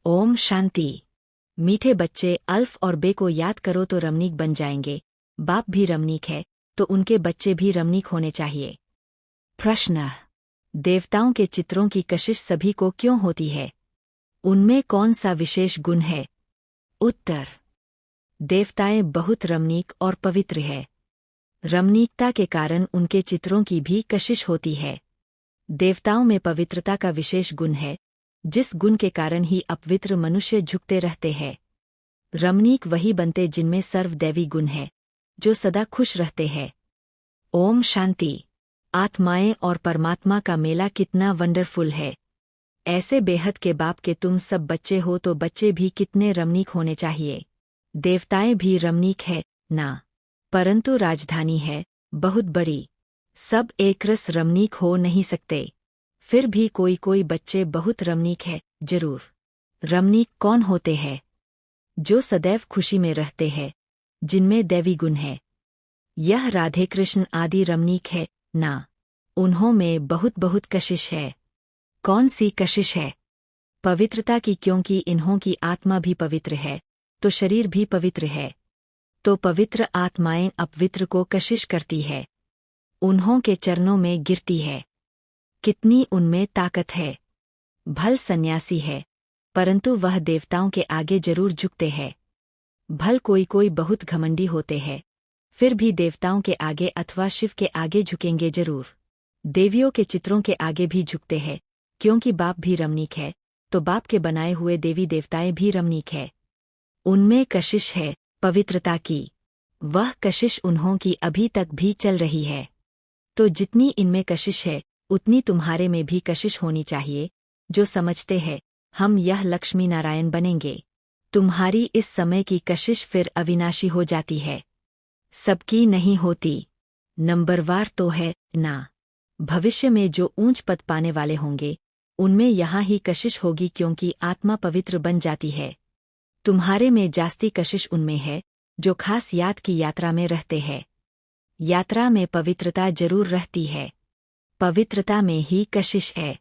ओम शांति। मीठे बच्चे, अल्फ और बे को याद करो तो रमणीक बन जाएंगे। बाप भी रमणीक है तो उनके बच्चे भी रमणीक होने चाहिए। प्रश्न: देवताओं के चित्रों की कशिश सभी को क्यों होती है? उनमें कौन सा विशेष गुण है? उत्तर: देवताएं बहुत रमणीक और पवित्र है। रमणीकता के कारण उनके चित्रों की भी कशिश होती है। देवताओं में पवित्रता का विशेष गुण है, जिस गुण के कारण ही अपवित्र मनुष्य झुकते रहते हैं। रमणीक वही बनते जिनमें सर्वदैवी गुण है, जो सदा खुश रहते हैं। ओम शांति। आत्माएं और परमात्मा का मेला कितना वंडरफुल है। ऐसे बेहद के बाप के तुम सब बच्चे हो तो बच्चे भी कितने रमणीक होने चाहिए। देवताएं भी रमणीक है ना, परंतु राजधानी है बहुत बड़ी। सब एकरस रमणीक हो नहीं सकते। फिर भी कोई कोई बच्चे बहुत रमणीक है जरूर। रमणीक कौन होते हैं? जो सदैव खुशी में रहते हैं, जिनमें दैवी गुण है। यह राधे कृष्ण आदि रमणीक है ना। उन्हों में बहुत बहुत कशिश है। कौन सी कशिश है? पवित्रता की, क्योंकि इन्हों की आत्मा भी पवित्र है तो शरीर भी पवित्र है। तो पवित्र आत्माएं अपवित्र को कशिश करती है, उन्हों के चरणों में गिरती है। कितनी उनमें ताकत है। भल सन्यासी है, परंतु वह देवताओं के आगे जरूर झुकते हैं। भल कोई कोई बहुत घमंडी होते हैं, फिर भी देवताओं के आगे अथवा शिव के आगे झुकेंगे जरूर। देवियों के चित्रों के आगे भी झुकते हैं, क्योंकि बाप भी रमणीक है तो बाप के बनाए हुए देवी देवताएं भी रमणीक है। उनमें कशिश है पवित्रता की। वह कशिश उन्हों की अभी तक भी चल रही है। तो जितनी इनमें कशिश है उतनी तुम्हारे में भी कशिश होनी चाहिए, जो समझते हैं हम यह लक्ष्मी नारायण बनेंगे। तुम्हारी इस समय की कशिश फिर अविनाशी हो जाती है, सबकी नहीं होती। नंबरवार तो है ना। भविष्य में जो ऊंच पद पाने वाले होंगे उनमें यहाँ ही कशिश होगी, क्योंकि आत्मा पवित्र बन जाती है। तुम्हारे में जास्ती कशिश उनमें है जो खास याद की यात्रा में रहते हैं। यात्रा में पवित्रता जरूर रहती है, पवित्रता में ही कशिश है।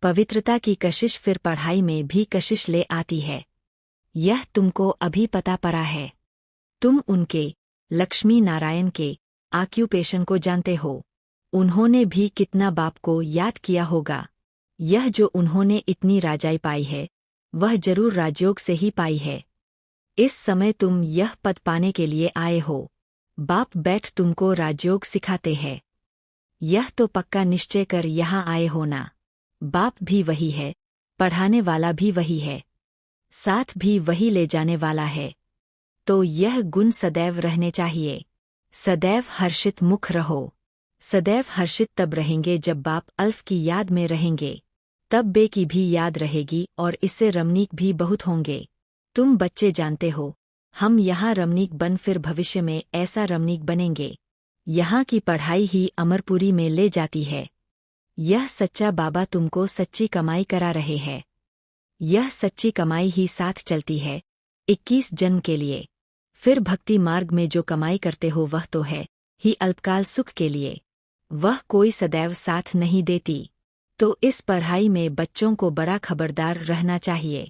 पवित्रता की कशिश फिर पढ़ाई में भी कशिश ले आती है। यह तुमको अभी पता पड़ा है। तुम उनके लक्ष्मी नारायण के ऑक्यूपेशन को जानते हो। उन्होंने भी कितना बाप को याद किया होगा। यह जो उन्होंने इतनी राजाई पाई है वह जरूर राजयोग से ही पाई है। इस समय तुम यह पद पाने के लिए आए हो। बाप बैठ तुमको राजयोग सिखाते हैं। यह तो पक्का निश्चय कर यहाँ आए हो ना। बाप भी वही है, पढ़ाने वाला भी वही है, साथ भी वही ले जाने वाला है। तो यह गुण सदैव रहने चाहिए। सदैव हर्षित मुख रहो। सदैव हर्षित तब रहेंगे जब बाप अल्फ की याद में रहेंगे, तब बे की भी याद रहेगी और इससे रमणीक भी बहुत होंगे। तुम बच्चे जानते हो हम यहाँ रमणीक बन फिर भविष्य में ऐसा रमणीक बनेंगे। यहाँ की पढ़ाई ही अमरपुरी में ले जाती है। यह सच्चा बाबा तुमको सच्ची कमाई करा रहे हैं। यह सच्ची कमाई ही साथ चलती है 21 जन्म के लिए। फिर भक्ति मार्ग में जो कमाई करते हो वह तो है ही अल्पकाल सुख के लिए, वह कोई सदैव साथ नहीं देती। तो इस पढ़ाई में बच्चों को बड़ा खबरदार रहना चाहिए।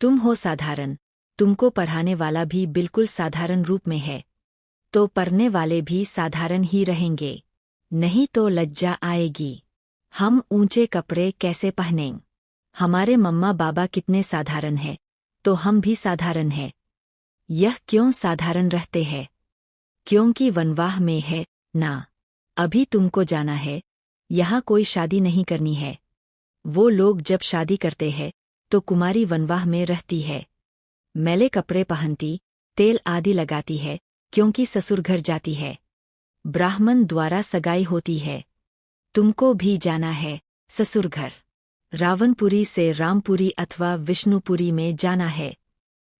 तुम हो साधारण, तुमको पढ़ाने वाला भी बिल्कुल साधारण रूप में है, तो पढ़ने वाले भी साधारण ही रहेंगे। नहीं तो लज्जा आएगी। हम ऊंचे कपड़े कैसे पहनें? हमारे मम्मा बाबा कितने साधारण हैं, तो हम भी साधारण हैं। यह क्यों साधारण रहते हैं? क्योंकि वनवाह में है ना। अभी तुमको जाना है, यहाँ कोई शादी नहीं करनी है। वो लोग जब शादी करते हैं तो कुमारी वनवाह में रहती है, मैले कपड़े पहनती, तेल आदि लगाती है, क्योंकि ससुर घर जाती है। ब्राह्मण द्वारा सगाई होती है। तुमको भी जाना है ससुर घर। रावणपुरी से रामपुरी अथवा विष्णुपुरी में जाना है।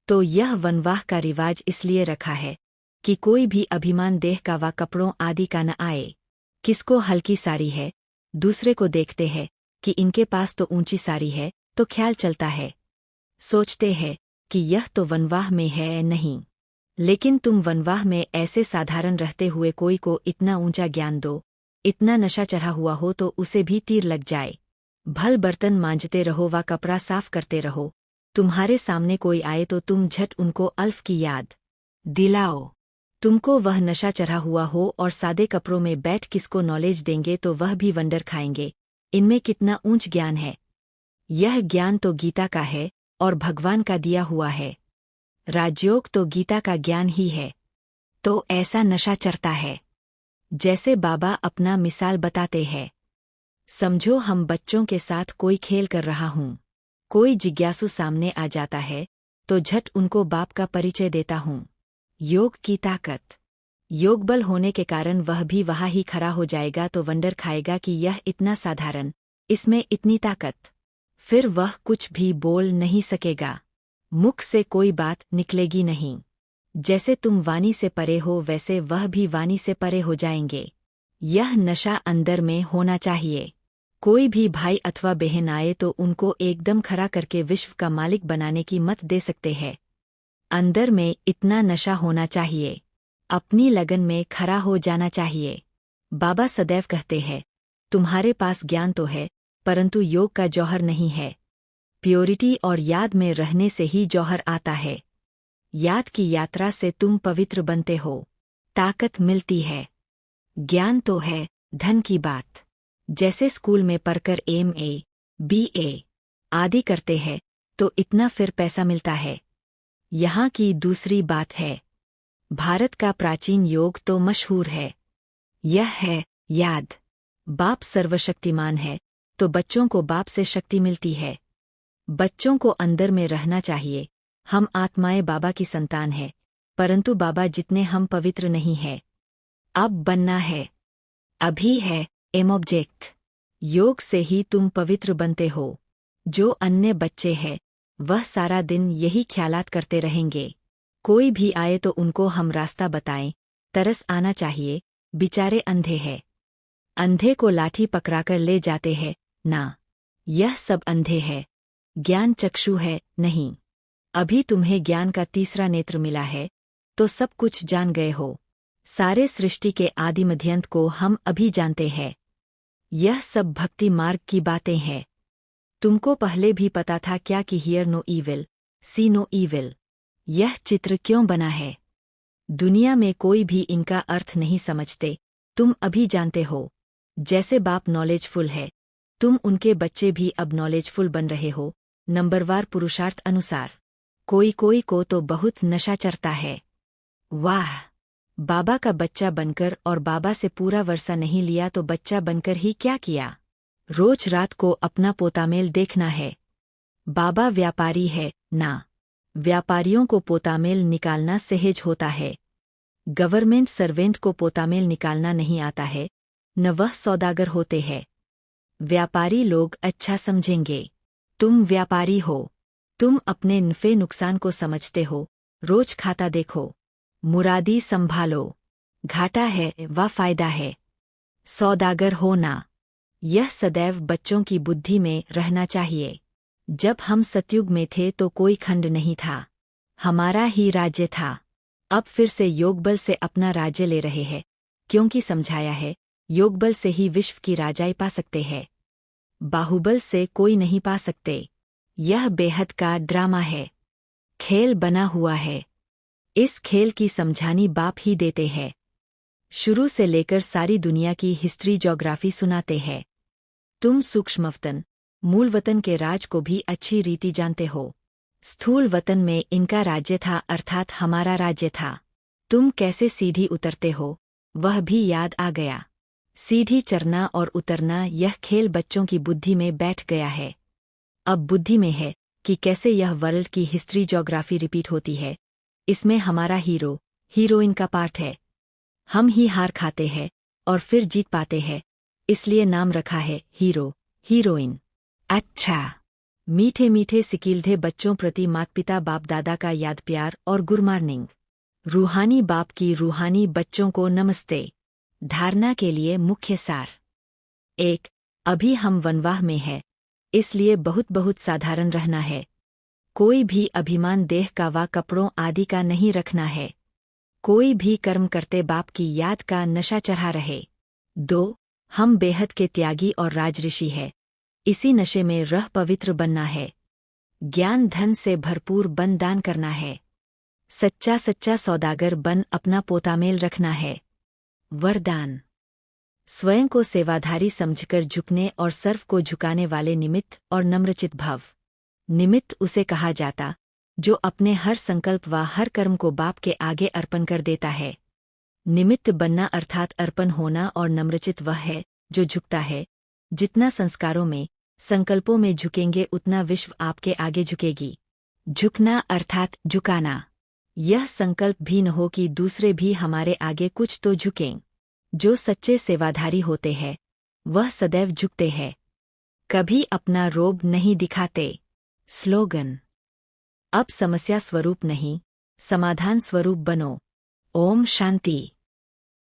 तो यह वनवाह का रिवाज इसलिए रखा है कि कोई भी अभिमान देह का व कपड़ों आदि का न आए। किसको हल्की साड़ी है, दूसरे को देखते हैं कि इनके पास तो ऊंची साड़ी है, तो ख्याल चलता है, सोचते हैं कि यह तो वनवाह में है नहीं। लेकिन तुम वनवाह में ऐसे साधारण रहते हुए कोई को इतना ऊंचा ज्ञान दो, इतना नशा चढ़ा हुआ हो तो उसे भी तीर लग जाए। भल बर्तन मांजते रहो व कपड़ा साफ करते रहो, तुम्हारे सामने कोई आए तो तुम झट उनको अल्फ की याद दिलाओ। तुमको वह नशा चढ़ा हुआ हो और सादे कपड़ों में बैठ किसको नॉलेज देंगे तो वह भी वंडर खाएंगे, इनमें कितना ऊंच ज्ञान है। यह ज्ञान तो गीता का है और भगवान का दिया हुआ है। राजयोग तो गीता का ज्ञान ही है। तो ऐसा नशा चढ़ता है जैसे बाबा अपना मिसाल बताते हैं। समझो हम बच्चों के साथ कोई खेल कर रहा हूँ, कोई जिज्ञासु सामने आ जाता है तो झट उनको बाप का परिचय देता हूँ। योग की ताकत। योग बल होने के कारण वह भी वहाँ ही खड़ा हो जाएगा तो वंडर खाएगा कि यह इतना साधारण, इसमें इतनी ताकत। फिर वह कुछ भी बोल नहीं सकेगा, मुख से कोई बात निकलेगी नहीं। जैसे तुम वाणी से परे हो वैसे वह भी वाणी से परे हो जाएंगे। यह नशा अंदर में होना चाहिए। कोई भी भाई अथवा बहन आए तो उनको एकदम खड़ा करके विश्व का मालिक बनाने की मत दे सकते हैं। अंदर में इतना नशा होना चाहिए, अपनी लगन में खड़ा हो जाना चाहिए। बाबा सदैव कहते हैं, तुम्हारे पास ज्ञान तो है परंतु योग का जौहर नहीं है। प्योरिटी और याद में रहने से ही जौहर आता है। याद की यात्रा से तुम पवित्र बनते हो, ताकत मिलती है। ज्ञान तो है धन की बात। जैसे स्कूल में पढ़कर MA, BA आदि करते हैं तो इतना फिर पैसा मिलता है। यहाँ की दूसरी बात है, भारत का प्राचीन योग तो मशहूर है। यह है याद। बाप सर्वशक्तिमान है तो बच्चों को बाप से शक्ति मिलती है। बच्चों को अंदर में रहना चाहिए, हम आत्माएं बाबा की संतान है परंतु बाबा जितने हम पवित्र नहीं है। अब बनना है, अभी है एम ऑब्जेक्ट। योग से ही तुम पवित्र बनते हो। जो अन्य बच्चे हैं वह सारा दिन यही ख्यालात करते रहेंगे। कोई भी आए तो उनको हम रास्ता बताएं, तरस आना चाहिए, बेचारे अंधे हैं। अंधे को लाठी पकड़ाकर ले जाते हैं ना, यह सब अंधे है। ज्ञान चक्षु है नहीं। अभी तुम्हें ज्ञान का तीसरा नेत्र मिला है तो सब कुछ जान गए हो। सारे सृष्टि के आदि मध्यंत को हम अभी जानते हैं। यह सब भक्ति मार्ग की बातें हैं। तुमको पहले भी पता था क्या कि hear no evil, see no evil. यह चित्र क्यों बना है? दुनिया में कोई भी इनका अर्थ नहीं समझते, तुम अभी जानते हो। जैसे बाप नॉलेजफुल है, तुम उनके बच्चे भी अब नॉलेजफुल बन रहे हो, नंबरवार पुरुषार्थ अनुसार। कोई कोई को तो बहुत नशा चढ़ता है। वाह! बाबा का बच्चा बनकर और बाबा से पूरा वर्षा नहीं लिया तो बच्चा बनकर ही क्या किया? रोज रात को अपना पोतामेल देखना है। बाबा व्यापारी है ना, व्यापारियों को पोतामेल निकालना सहज होता है। गवर्नमेंट सर्वेंट को पोतामेल निकालना नहीं आता है, न वह सौदागर होते हैं। व्यापारी लोग अच्छा समझेंगे, तुम व्यापारी हो। तुम अपने नफे नुकसान को समझते हो, रोज खाता देखो, मुरादी संभालो। घाटा है व फायदा है, सौदागर होना। यह सदैव बच्चों की बुद्धि में रहना चाहिए। जब हम सतयुग में थे तो कोई खंड नहीं था, हमारा ही राज्य था। अब फिर से योगबल से अपना राज्य ले रहे हैं, क्योंकि समझाया है योगबल से ही विश्व की राजाई पा सकते हैं, बाहुबल से कोई नहीं पा सकते। यह बेहद का ड्रामा है, खेल बना हुआ है। इस खेल की समझानी बाप ही देते हैं। शुरू से लेकर सारी दुनिया की हिस्ट्री ज्योग्राफी सुनाते हैं। तुम सूक्ष्म वतन, मूल वतन के राज को भी अच्छी रीति जानते हो। स्थूल वतन में इनका राज्य था अर्थात हमारा राज्य था। तुम कैसे सीढ़ी उतरते हो वह भी याद आ गया। सीढ़ी चढ़ना और उतरना यह खेल बच्चों की बुद्धि में बैठ गया है। अब बुद्धि में है कि कैसे यह वर्ल्ड की हिस्ट्री ज्योग्राफी रिपीट होती है। इसमें हमारा हीरो हीरोइन का पार्ट है। हम ही हार खाते हैं और फिर जीत पाते हैं, इसलिए नाम रखा है हीरो हीरोइन। अच्छा, मीठे मीठे सिकीलधे बच्चों प्रति माता पिता बाप दादा का याद प्यार और गुड मॉर्निंग। रूहानी बाप की रूहानी बच्चों को नमस्ते। धारणा के लिए मुख्य सार। 1. अभी हम वनवाह में हैं, इसलिए बहुत बहुत साधारण रहना है। कोई भी अभिमान देह का व कपड़ों आदि का नहीं रखना है। कोई भी कर्म करते बाप की याद का नशा चढ़ा रहे। 2. हम बेहद के त्यागी और राजऋषि है, इसी नशे में रह पवित्र बनना है। ज्ञान धन से भरपूर बन दान करना है। सच्चा सच्चा सौदागर बन अपना पोतामेल रखना है। वरदान। स्वयं को सेवाधारी समझकर झुकने और सर्व को झुकाने वाले निमित्त और नम्रचित भव। निमित्त उसे कहा जाता जो अपने हर संकल्प व हर कर्म को बाप के आगे अर्पण कर देता है। निमित्त बनना अर्थात अर्पण होना और नम्रचित वह है जो झुकता है। जितना संस्कारों में संकल्पों में झुकेंगे उतना विश्व आपके आगे झुकेगी। झुकना अर्थात झुकाना। यह संकल्प भी न हो कि दूसरे भी हमारे आगे कुछ तो झुकें। जो सच्चे सेवाधारी होते हैं वह सदैव झुकते हैं, कभी अपना रोब नहीं दिखाते। स्लोगन। अब समस्या स्वरूप नहीं, समाधान स्वरूप बनो। ओम शांति।